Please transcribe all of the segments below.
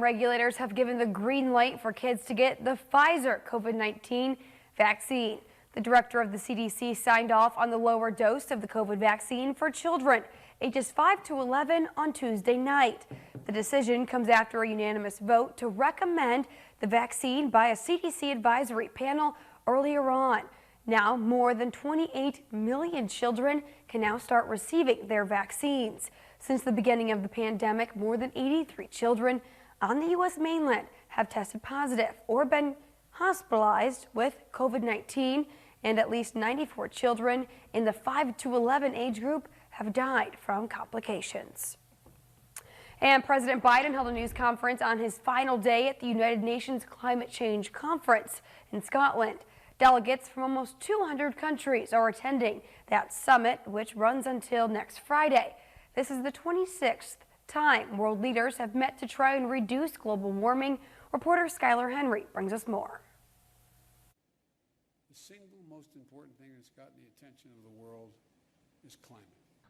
Regulators have given the green light for kids to get the Pfizer COVID-19 vaccine. The director of the CDC signed off on the lower dose of the COVID vaccine for children ages 5 to 11 on Tuesday night. The decision comes after a unanimous vote to recommend the vaccine by a CDC advisory panel earlier on. Now, more than 28 million children can now start receiving their vaccines. Since the beginning of the pandemic, more than 83 children on the U.S. mainland have tested positive or been hospitalized with COVID-19, and at least 94 children in the 5 to 11 age group have died from complications. And President Biden held a news conference on his final day at the United Nations Climate Change Conference in Scotland. Delegates from almost 200 countries are attending that summit, which runs until next Friday. This is the 26th time world leaders have met to try and reduce global warming. Reporter Skylar Henry brings us more. The single most important thing that's gotten the attention of the world is climate.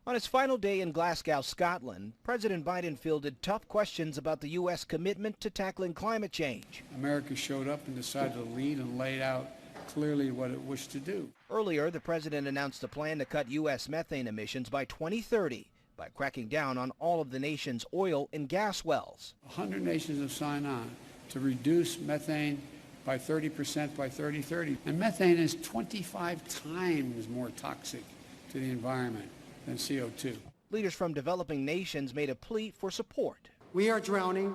On his final day in Glasgow, Scotland, President Biden fielded tough questions about the U.S. commitment to tackling climate change. America showed up and decided to lead and laid out clearly what it wished to do. Earlier, the president announced a plan to cut U.S. methane emissions by 2030 by cracking down on all of the nation's oil and gas wells. 100 nations have signed on to reduce methane by 30% by 2030. And methane is 25 times more toxic to the environment than CO2. Leaders from developing nations made a plea for support. We are drowning,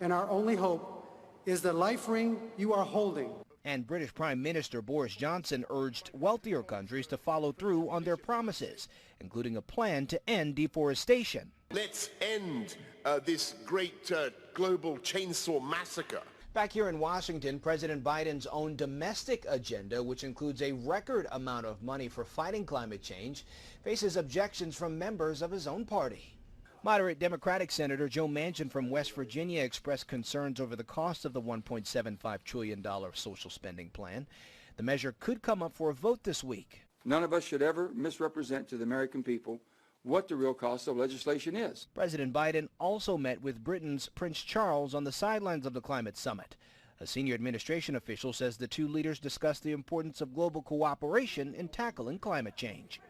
and our only hope is the life ring you are holding. And British Prime Minister Boris Johnson urged wealthier countries to follow through on their promises, including a plan to end deforestation. Let's end this great global chainsaw massacre. Back here in Washington, President Biden's own domestic agenda, which includes a record amount of money for fighting climate change, faces objections from members of his own party. Moderate Democratic Senator Joe Manchin from West Virginia expressed concerns over the cost of the $1.75 trillion social spending plan. The measure could come up for a vote this week. None of us should ever misrepresent to the American people what the real cost of legislation is. President Biden also met with Britain's Prince Charles on the sidelines of the climate summit. A senior administration official says the two leaders discussed the importance of global cooperation in tackling climate change.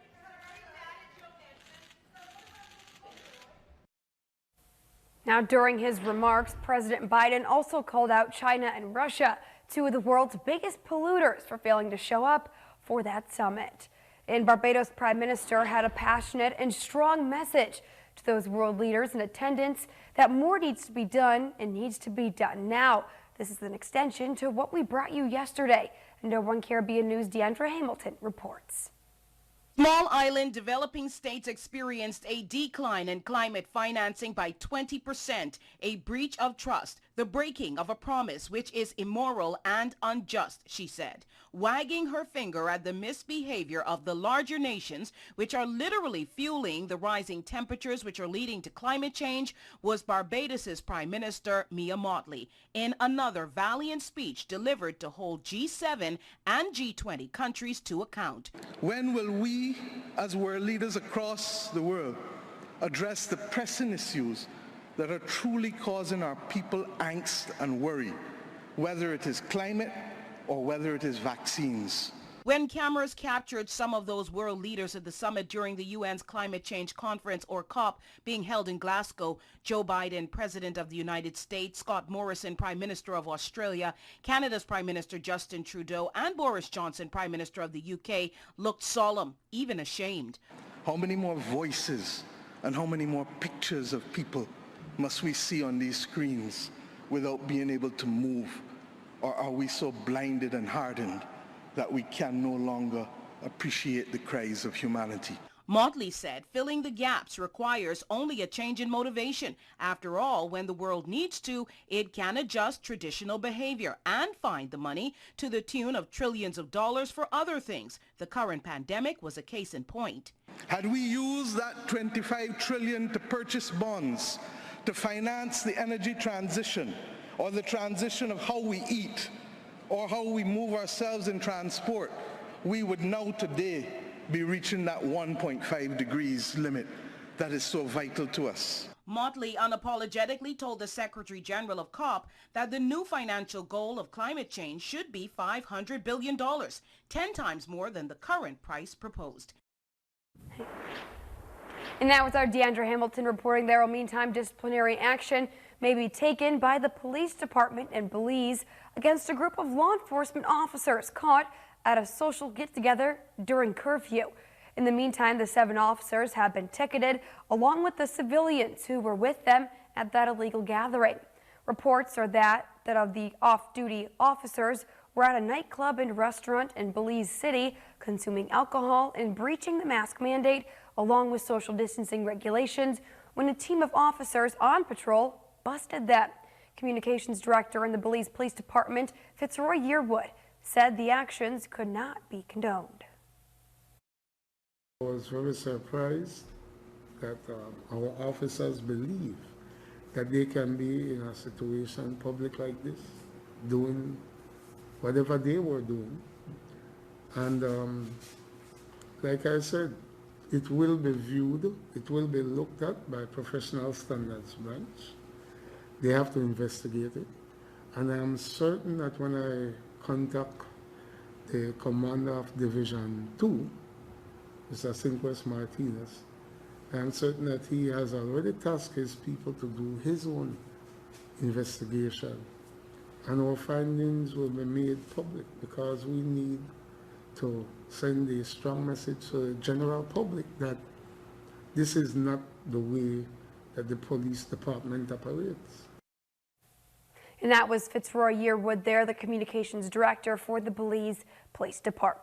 Now, during his remarks, President Biden also called out China and Russia, two of the world's biggest polluters, for failing to show up for that summit. And Barbados Prime Minister had a passionate and strong message to those world leaders in attendance that more needs to be done and needs to be done now. This is an extension to what we brought you yesterday. And No. 1 Caribbean News' Deandra Hamilton reports. Small island developing states experienced a decline in climate financing by 20%, a breach of trust, the breaking of a promise which is immoral and unjust, she said, wagging her finger at the misbehavior of the larger nations, which are literally fueling the rising temperatures which are leading to climate change, was Barbados's Prime Minister Mia Mottley in another valiant speech delivered to hold G7 and G20 countries to account. When will we, as world leaders across the world, address the pressing issues that are truly causing our people angst and worry, whether it is climate or whether it is vaccines? When cameras captured some of those world leaders at the summit during the UN's Climate Change Conference, or COP, being held in Glasgow, Joe Biden, President of the United States, Scott Morrison, Prime Minister of Australia, Canada's Prime Minister Justin Trudeau, and Boris Johnson, Prime Minister of the UK, looked solemn, even ashamed. How many more voices and how many more pictures of people must we see on these screens without being able to move? Or are we so blinded and hardened that we can no longer appreciate the cries of humanity? Motley said filling the gaps requires only a change in motivation. After all, when the world needs to, it can adjust traditional behavior and find the money to the tune of trillions of dollars for other things. The current pandemic was a case in point. Had we used that $25 trillion to purchase bonds, to finance the energy transition, or the transition of how we eat, or how we move ourselves in transport, we would now today be reaching that 1.5 degrees limit that is so vital to us. Motley unapologetically told the Secretary General of COP that the new financial goal of climate change should be $500 billion, 10 times more than the current price proposed. And now with our Deandra Hamilton reporting there. Meantime, disciplinary action may be taken by the police department in Belize against a group of law enforcement officers caught at a social get-together during curfew. In the meantime, the 7 officers have been ticketed along with the civilians who were with them at that illegal gathering. Reports are that of the off-duty officers were at a nightclub and restaurant in Belize City consuming alcohol and breaching the mask mandate along with social distancing regulations when a team of officers on patrol busted them. Communications director in the Belize Police Department, Fitzroy Yearwood, said the actions could not be condoned. I was very surprised that our officers believe that they can be in a situation public like this, doing whatever they were doing. And like I said, it will be viewed, it will be looked at by Professional Standards Branch. They have to investigate it. And I am certain that when I contact the commander of Division 2, Mr. Cinquez Martinez, I am certain that he has already tasked his people to do his own investigation. And our findings will be made public because we need to send a strong message to the general public that this is not the way that the police department operates. And that was Fitzroy Yearwood there, the communications director for the Belize Police Department.